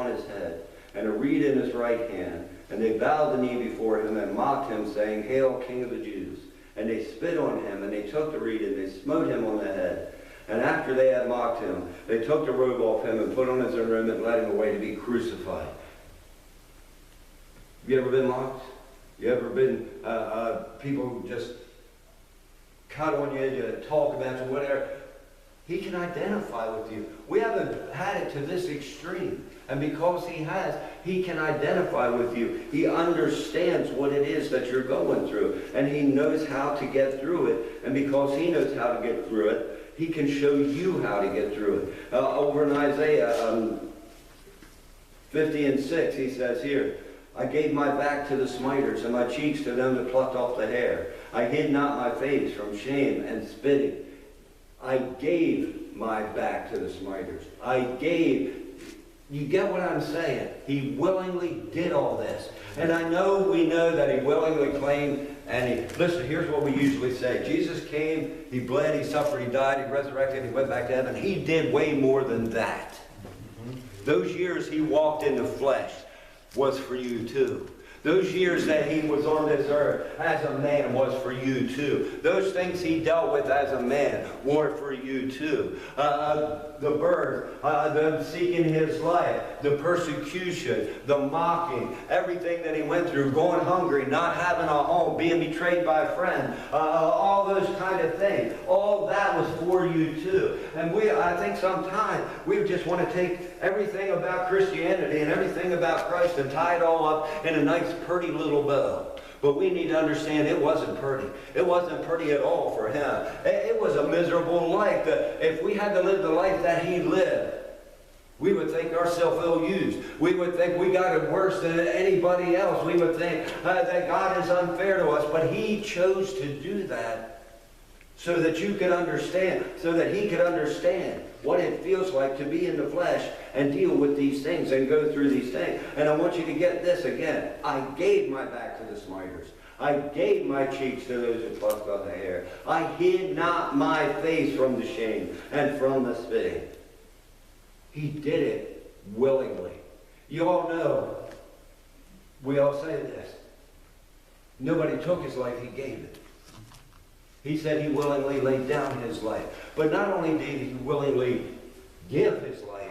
upon his head, and a reed in his right hand. And they bowed the knee before him and mocked him, saying, Hail, King of the Jews! And they spit on him, and they took the reed, and they smote him on the head. And after they had mocked him, they took the robe off him and put on his own robe and led him away to be crucified. Have you ever been mocked? You ever been, people just cut on you to talk about you, whatever? He can identify with you. We haven't had it to this extreme. And because he has, he can identify with you. He understands what it is that you're going through. And he knows how to get through it. And because he knows how to get through it, he can show you how to get through it. Over in Isaiah 50 and 6, he says here, I gave my back to the smiters, and my cheeks to them that plucked off the hair. I hid not my face from shame and spitting. I gave my back to the smiters. I gave. You get what I'm saying? He willingly did all this. And we know that he willingly claimed, listen, here's what we usually say. Jesus came, he bled, he suffered, he died, he resurrected, he went back to heaven. He did way more than that. Those years he walked in the flesh was for you too. Those years that he was on this earth as a man was for you too. Those things he dealt with as a man were for you too. The birth, the seeking his life, the persecution, the mocking, everything that he went through, going hungry, not having a home, being betrayed by a friend, all those kind of things. All that was for you too. And I think sometimes we just want to take everything about Christianity and everything about Christ and tie it all up in a nice pretty little bow. But we need to understand it wasn't pretty. It wasn't pretty at all for him. It was a miserable life. If we had to live the life that he lived, we would think ourselves ill-used. We would think we got it worse than anybody else. We would think that God is unfair to us. But he chose to do that so that you could understand, so that he could understand what it feels like to be in the flesh and deal with these things and go through these things. And I want you to get this again. I gave my back to the smiters. I gave my cheeks to those who plucked off the hair. I hid not my face from the shame and from the spitting. He did it willingly. You all know, we all say this. Nobody took his life, he gave it. He said he willingly laid down his life. But not only did he willingly give his life,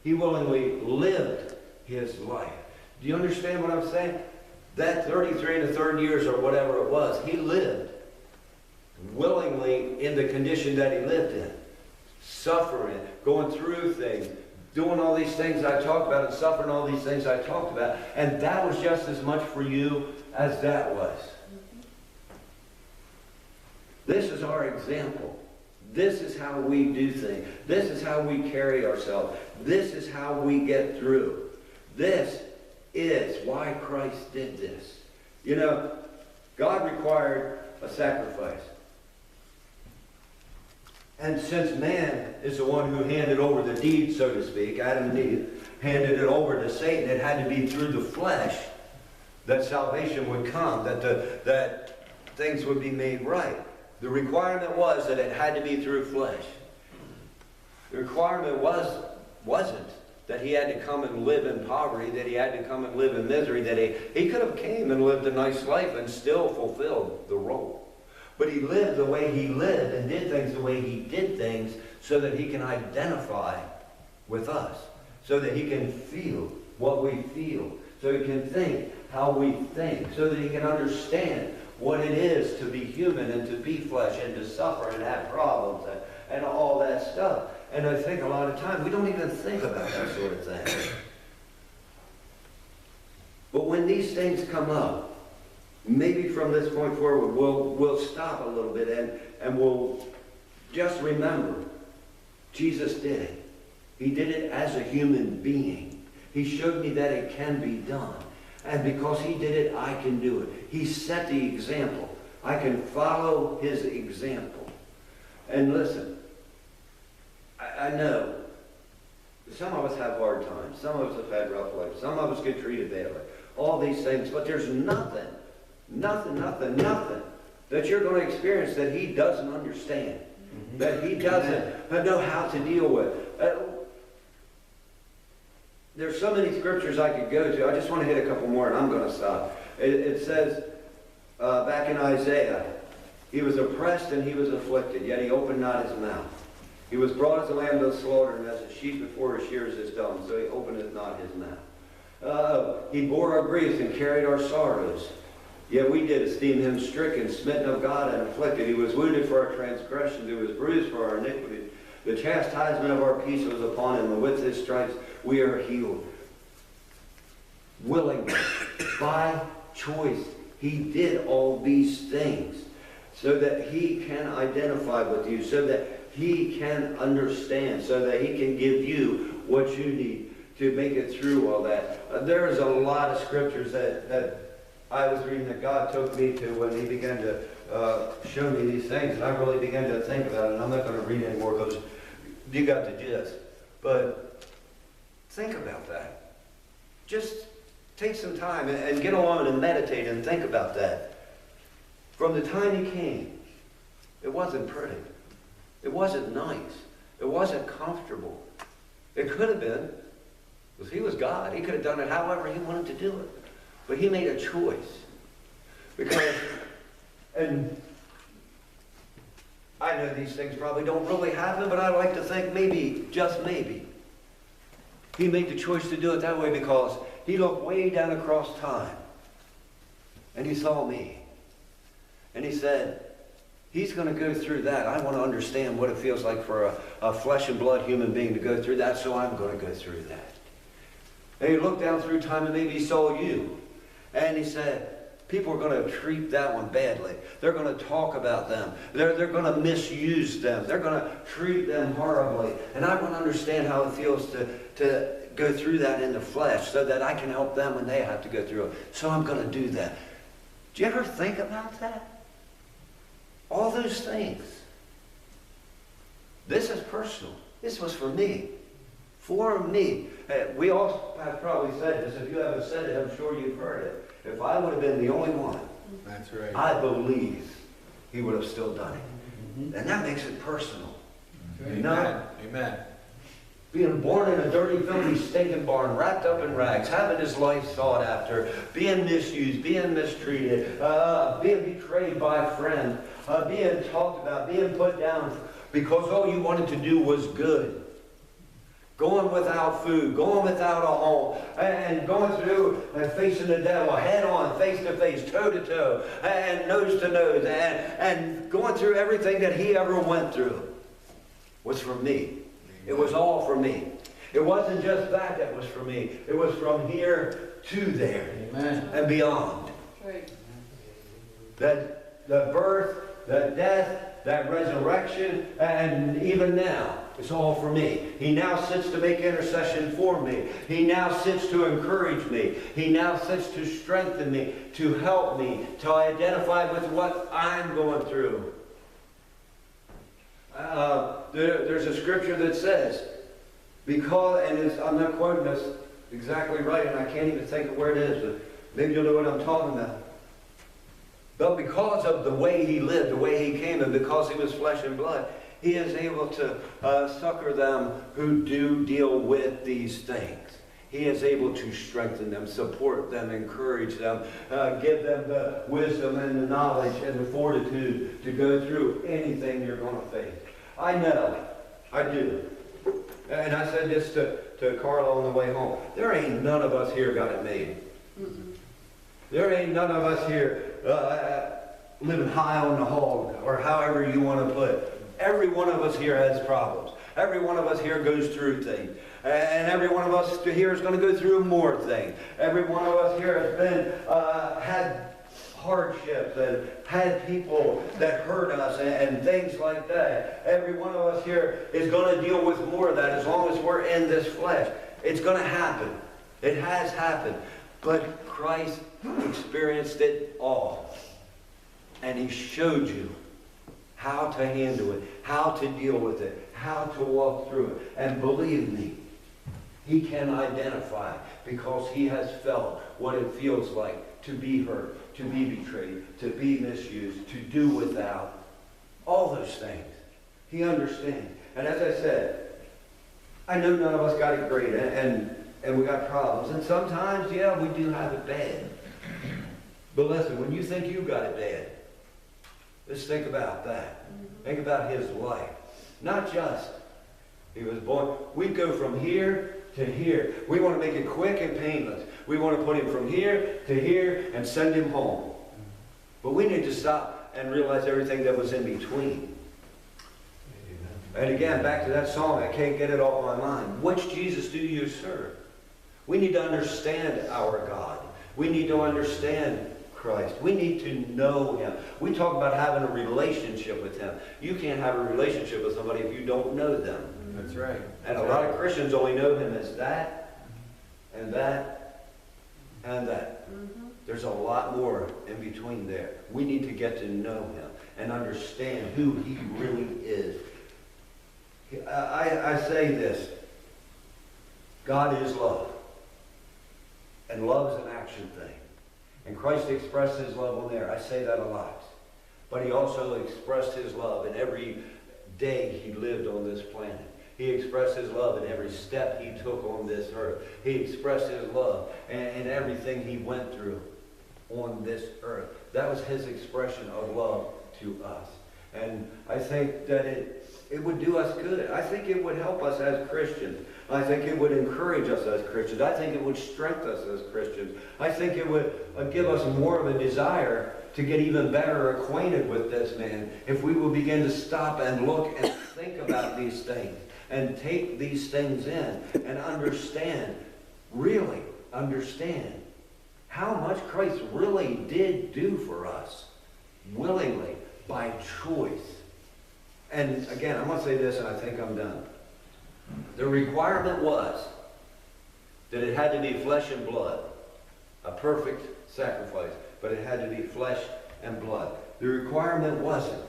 he willingly lived his life. Do you understand what I'm saying? That 33 and a third years or whatever it was, he lived willingly in the condition that he lived in. Suffering, going through things, doing all these things I talked about and suffering all these things I talked about. And that was just as much for you as that was. This is our example. This is how we do things. This is how we carry ourselves. This is how we get through. This is why Christ did this. You know, God required a sacrifice. And since man is the one who handed over the deed, so to speak, Adam and Eve handed it over to Satan, it had to be through the flesh that salvation would come, that things would be made right. The requirement was that it had to be through flesh. The requirement wasn't that he had to come and live in poverty, that he had to come and live in misery, that he could have came and lived a nice life and still fulfilled the role. But he lived the way he lived and did things the way he did things so that he can identify with us, so that he can feel what we feel, so he can think how we think, so that he can understand what it is to be human and to be flesh and to suffer and have problems and all that stuff. And I think a lot of times we don't even think about that sort of thing. But when these things come up, maybe from this point forward we'll stop a little bit and we'll just remember Jesus did it. He did it as a human being. He showed me that it can be done. And because he did it, I can do it. He set the example. I can follow his example. And listen, I know some of us have hard times. Some of us have had rough lives. Some of us get treated badly. All these things. But there's nothing that you're going to experience that he doesn't understand. That he doesn't know how to deal with. there's so many scriptures I could go to. I just want to hit a couple more and I'm going to stop. It says back in Isaiah, he was oppressed and he was afflicted, yet he opened not his mouth. He was brought as a lamb to the slaughter, and as a sheep before her shears is dumb, so he openeth not his mouth. He bore our griefs and carried our sorrows. Yet we did esteem him stricken, smitten of God, and afflicted. He was wounded for our transgressions, he was bruised for our iniquity. The chastisement of our peace was upon him, and with his stripes we are healed. Willingly, by choice, he did all these things so that he can identify with you, so that he can understand, so that he can give you what you need to make it through all that. There is a lot of scriptures that I was reading that God took me to when he began to show me these things, and I really began to think about it, and I'm not going to read anymore because you got the gist. But think about that. Just take some time and get alone and meditate and think about that. From the time he came, it wasn't pretty. It wasn't nice. It wasn't comfortable. It could have been, because he was God. He could have done it however he wanted to do it. But he made a choice. Because, and I know these things probably don't really happen, but I like to think maybe, just maybe, he made the choice to do it that way because he looked way down across time. And he saw me. And he said, he's going to go through that. I want to understand what it feels like for a flesh and blood human being to go through that, so I'm going to go through that. And he looked down through time and maybe he saw you. And he said, people are going to treat that one badly. They're going to talk about them. They're going to misuse them. They're going to treat them horribly. And I want to understand how it feels to go through that in the flesh so that I can help them when they have to go through it. So I'm going to do that. Do you ever think about that? All those things. This is personal. This was for me. For me. We all have probably said this. If you haven't said it, I'm sure you've heard it. If I would have been the only one, that's right, I believe he would have still done it. Mm-hmm. And that makes it personal. Amen. You know? Amen. Being born in a dirty, filthy, stinking barn, wrapped up in rags, having his life sought after, being misused, being mistreated, being betrayed by a friend, being talked about, being put down because all you wanted to do was good. Going without food, going without a home, and going through and facing the devil head on, face to face, toe to toe, and nose to nose, and going through everything that he ever went through was for me. It was all for me. It wasn't just that was for me. It was from here to there. Amen. And beyond. Right. That the birth, the death, that resurrection, and even now, it's all for me. He now sits to make intercession for me. He now sits to encourage me. He now sits to strengthen me, to help me, to identify with what I'm going through. There's a scripture that says, because, and I'm not quoting this exactly right, and I can't even think of where it is, but maybe you'll know what I'm talking about. But because of the way he lived, the way he came, and because he was flesh and blood, he is able to succor them who do deal with these things. He is able to strengthen them, support them, encourage them, give them the wisdom and the knowledge and the fortitude to go through anything you're going to face. I know, I do. And I said this to Carla on the way home. There ain't none of us here got it made. Mm-mm. There ain't none of us here living high on the hog, or however you want to put it. Every one of us here has problems. Every one of us here goes through things. And every one of us here is going to go through more things. Every one of us here has been, had hardships and had people that hurt us and things like that. Every one of us here is going to deal with more of that as long as we're in this flesh. It's going to happen. It has happened. But Christ experienced it all. And he showed you how to handle it, how to deal with it, how to walk through it. And believe me, he can identify because he has felt what it feels like to be hurt, to be betrayed, to be misused, to do without. All those things. He understands. And as I said, I know none of us got it great. And and we got problems. And sometimes, yeah, we do have it bad. But listen, when you think you got it bad, let's think about that. Think about his life. Not just, he was born. We go from here to here. We want to make it quick and painless. We want to put him from here to here and send him home. But we need to stop and realize everything that was in between. And again, back to that song, I can't get it off my mind. Which Jesus do you serve? We need to understand our God. We need to understand Christ. We need to know him. We talk about having a relationship with him. You can't have a relationship with somebody if you don't know them. That's right. And a lot of Christians only know him as that, and that, and that. There's a lot more in between there. We need to get to know him and understand who he really is. I say this. God is love. And love is an action thing. And Christ expressed his love on there. I say that a lot. But he also expressed his love in every day he lived on this planet. He expressed his love in every step he took on this earth. He expressed his love in everything he went through on this earth. That was his expression of love to us. And I think that it would do us good. I think it would help us as Christians. I think it would encourage us as Christians. I think it would strengthen us as Christians. I think it would give us more of a desire to get even better acquainted with this man if we would begin to stop and look and think about these things and take these things in and understand, really understand how much Christ really did do for us willingly by choice. And again, I'm going to say this and I think I'm done. The requirement was that it had to be flesh and blood, a perfect sacrifice, but it had to be flesh and blood. The requirement wasn't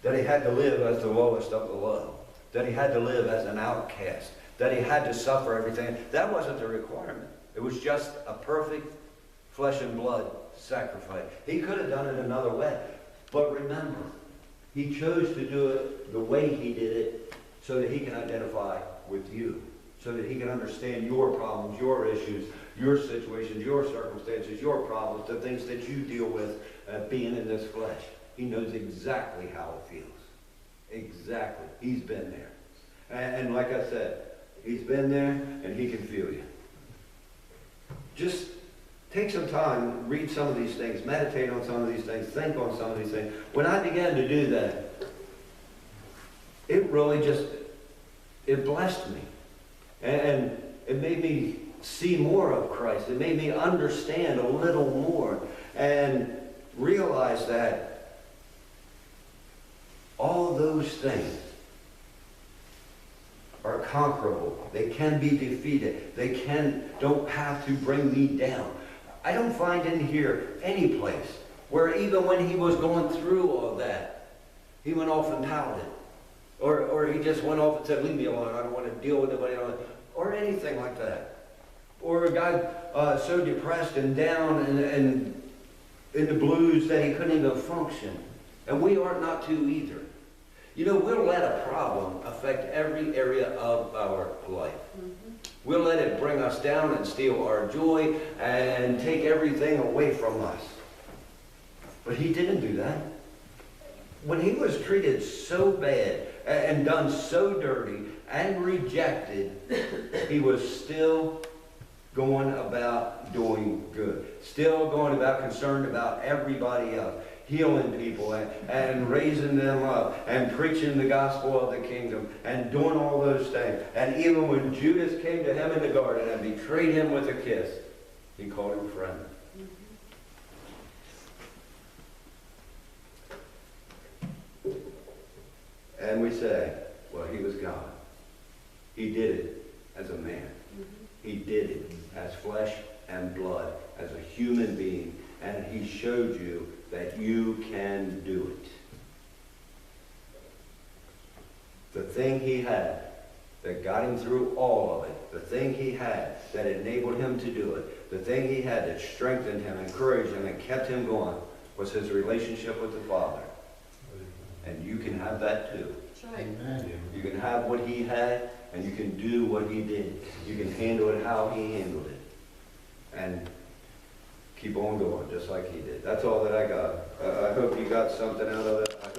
that he had to live as the lowest of the low, that he had to live as an outcast, that he had to suffer everything. That wasn't the requirement. It was just a perfect flesh and blood sacrifice. He could have done it another way, but remember, he chose to do it the way he did it so that he can identify with you, so that he can understand your problems, your issues, your situations, your circumstances, your problems, the things that you deal with being in this flesh. He knows exactly how it feels. Exactly. He's been there. And like I said, he's been there and he can feel you. Just take some time, read some of these things, meditate on some of these things, think on some of these things. When I began to do that, it really just, it blessed me. And it made me see more of Christ. It made me understand a little more and realize that all those things are conquerable. They can be defeated. They don't have to bring me down. I don't find in here any place where even when he was going through all that, he went off and pouted. Or he just went off and said, leave me alone, I don't want to deal with anybody else. Or anything like that. Or got so depressed and down and in the blues that he couldn't even function. And we are not to either. You know, we'll let a problem affect every area of our life. We'll let it bring us down and steal our joy and take everything away from us. But he didn't do that. When he was treated so bad and done so dirty and rejected, he was still going about doing good. Still going about concerned about everybody else. Healing people and raising them up and preaching the gospel of the kingdom and doing all those things. And even when Judas came to him in the garden and betrayed him with a kiss, he called him friend. And we say, well, he was God. He did it as a man. He did it as flesh and blood, as a human being. And he showed you that you can do it. The thing he had that got him through all of it, the thing he had that enabled him to do it, the thing he had that strengthened him, encouraged him, and kept him going was his relationship with the Father. And you can have that too. That's right. Amen. You can have what he had, and you can do what he did. You can handle it how he handled it. And keep on going, just like he did. That's all that I got. I hope you got something out of it. I